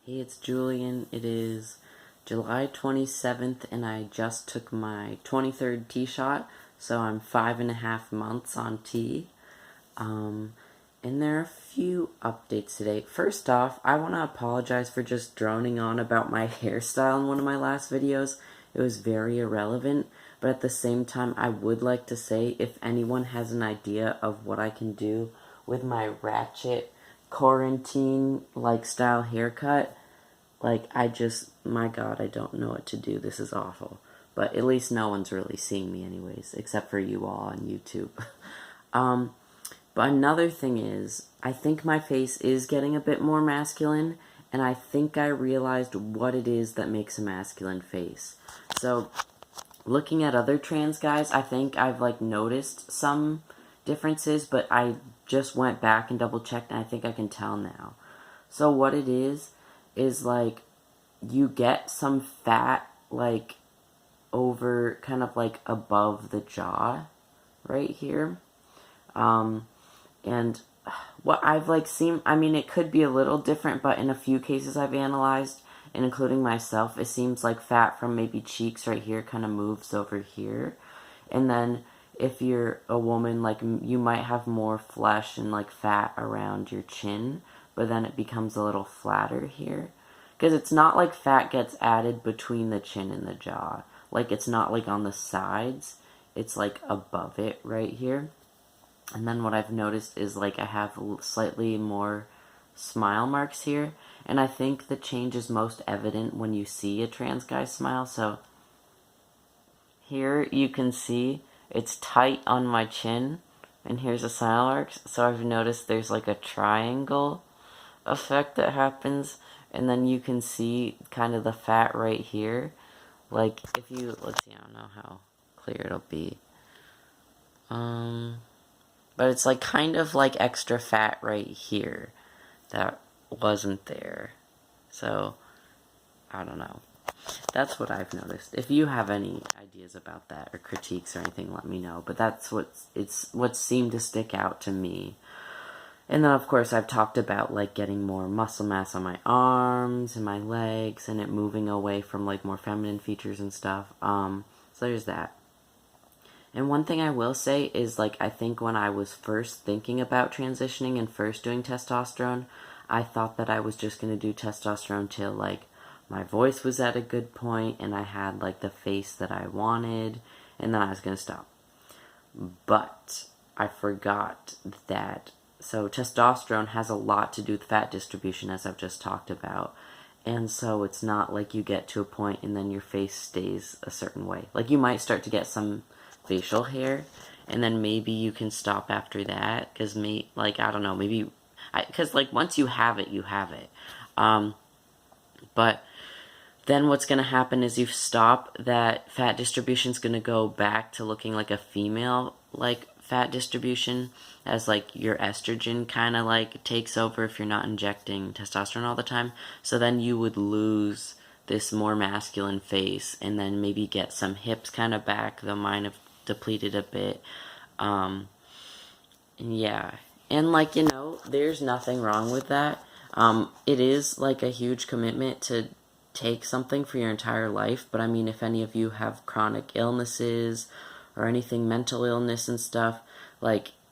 Hey, it's Julian. It is July 27th, and I just took my 23rd T shot, so I'm 5.5 months on T. And there are a few updates today. First off, I want to apologize for just droning on about my hairstyle in one of my last videos. It was very irrelevant, but at the same time, I would like to say if anyone has an idea of what I can do with my ratchet quarantine-like style haircut, my God, I don't know what to do. This is awful. But at least no one's really seeing me anyways, except for you all on YouTube. But another thing is, I think my face is getting a bit more masculine, and I think I realized what it is that makes a masculine face. So, looking at other trans guys, I think I've, noticed some differences, but I just went back and double-checked, and I think I can tell now. So what it is, you get some fat, over, kind of, above the jaw, right here. And what I've, seen, I mean, it could be a little different, but in a few cases I've analyzed, and including myself, it seems like fat from maybe cheeks right here kind of moves over here. And then if you're a woman, you might have more flesh and, fat around your chin, but then it becomes a little flatter here. Because it's not like fat gets added between the chin and the jaw. It's not, on the sides. It's, above it right here. And then what I've noticed is, I have slightly more smile marks here. And I think the change is most evident when you see a trans guy smile. So, here you can see it's tight on my chin. And here's a smile mark. So I've noticed there's, a triangle effect that happens. And then you can see kind of the fat right here. Let's see, I don't know how clear it'll be. But it's kind of extra fat right here that wasn't there. So, I don't know. That's what I've noticed. If you have any ideas about that or critiques or anything, let me know. But that's what seemed to stick out to me. And then, of course, I've talked about, getting more muscle mass on my arms and my legs and it moving away from, more feminine features and stuff. So there's that. And one thing I will say is, I think when I was first thinking about transitioning and first doing testosterone, I thought that I was just going to do testosterone till, my voice was at a good point and I had, the face that I wanted, and then I was going to stop. But I forgot that. So testosterone has a lot to do with fat distribution, as I've just talked about. And so it's not you get to a point and then your face stays a certain way. You might start to get some facial hair, and then maybe you can stop after that, because I don't know, maybe, because once you have it, you have it. But then what's going to happen is you stop, that fat distribution's going to go back to looking like a female, fat distribution, as your estrogen kind of takes over if you're not injecting testosterone all the time. So then you would lose this more masculine face, and then maybe get some hips kind of back, though mine have depleted a bit. Yeah. And there's nothing wrong with that. It is a huge commitment to take something for your entire life, but I mean, if any of you have chronic illnesses or anything, mental illness and stuff,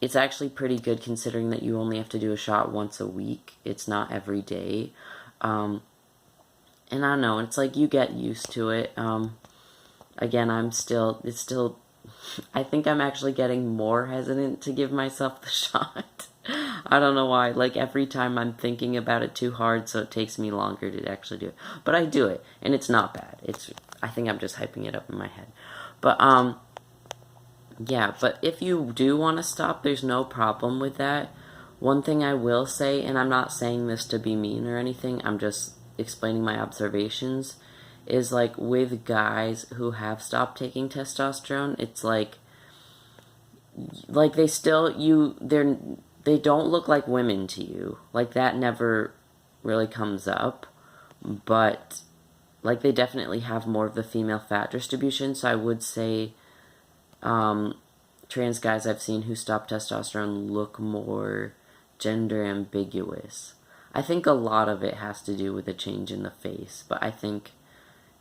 it's actually pretty good considering that you only have to do a shot once a week. It's not every day. And I don't know, it's you get used to it. Again, I think I'm actually getting more hesitant to give myself the shot. I don't know why. Every time I'm thinking about it too hard, so it takes me longer to actually do it. But I do it, and it's not bad. I think I'm just hyping it up in my head. But, yeah, but if you do want to stop, there's no problem with that. One thing I will say, and I'm not saying this to be mean or anything, I'm just explaining my observations, is with guys who have stopped taking testosterone, it's they still, they don't look like women to you. That never really comes up, but they definitely have more of the female fat distribution. So I would say trans guys I've seen who stop testosterone look more gender ambiguous. I think a lot of it has to do with the change in the face, but I think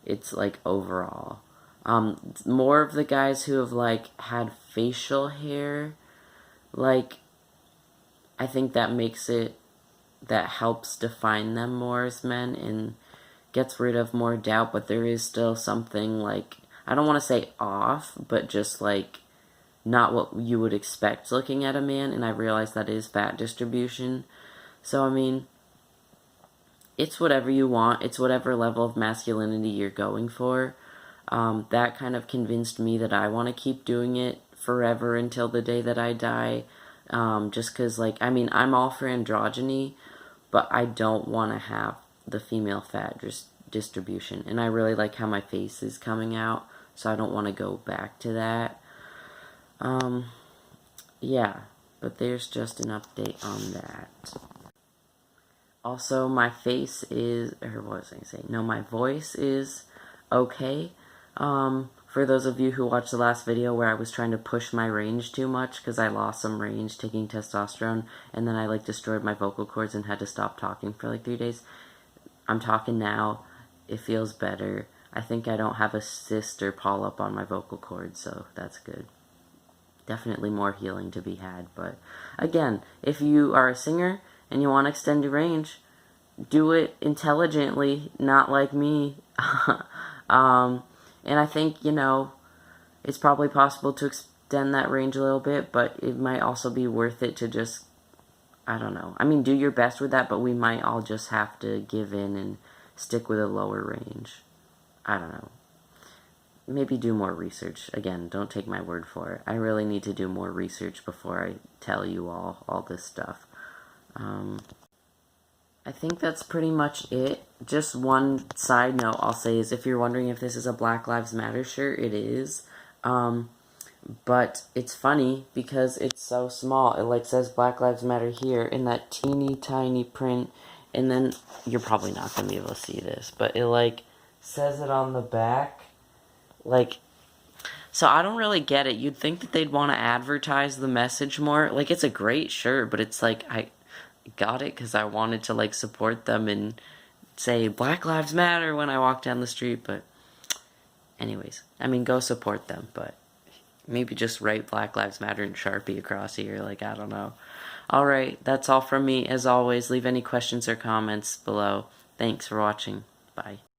it's like overall. More of the guys who have like had facial hair, like, I think that helps define them more as men and gets rid of more doubt, but there is still something like, I don't want to say off, but just like not what you would expect looking at a man, and I realize that is fat distribution. So, I mean, it's whatever you want. It's whatever level of masculinity you're going for. That kind of convinced me that I want to keep doing it forever until the day that I die. Just because, like, I mean, I'm all for androgyny, but I don't want to have the female fat distribution. And I really like how my face is coming out, so I don't want to go back to that. Yeah, but there's just an update on that. Also, my face is, or what was I saying? No, my voice is okay. For those of you who watched the last video where I was trying to push my range too much because I lost some range taking testosterone, and then I like destroyed my vocal cords and had to stop talking for like 3 days. I'm talking now. It feels better. I think I don't have a cyst or polyp on my vocal cords, so that's good. Definitely more healing to be had, but again, if you are a singer and you want to extend your range, do it intelligently, not like me. And I think, you know, it's probably possible to extend that range a little bit, but it might also be worth it to just, I don't know. I mean, do your best with that, but we might all just have to give in and stick with a lower range. I don't know. Maybe do more research. Again, don't take my word for it. I really need to do more research before I tell you all this stuff. I think that's pretty much it. Just one side note I'll say is, if you're wondering if this is a Black Lives Matter shirt, it is. But it's funny because it's so small. It like says Black Lives Matter here in that teeny tiny print, and then you're probably not going to be able to see this, but it like says it on the back. Like, so I don't really get it. You'd think that they'd want to advertise the message more. Like, it's a great shirt, but it's like, I got it because I wanted to, like, support them and say Black Lives Matter when I walk down the street, but anyways, I mean, go support them, but maybe just write Black Lives Matter in Sharpie across here, like, I don't know. Alright, that's all from me. As always, leave any questions or comments below. Thanks for watching. Bye.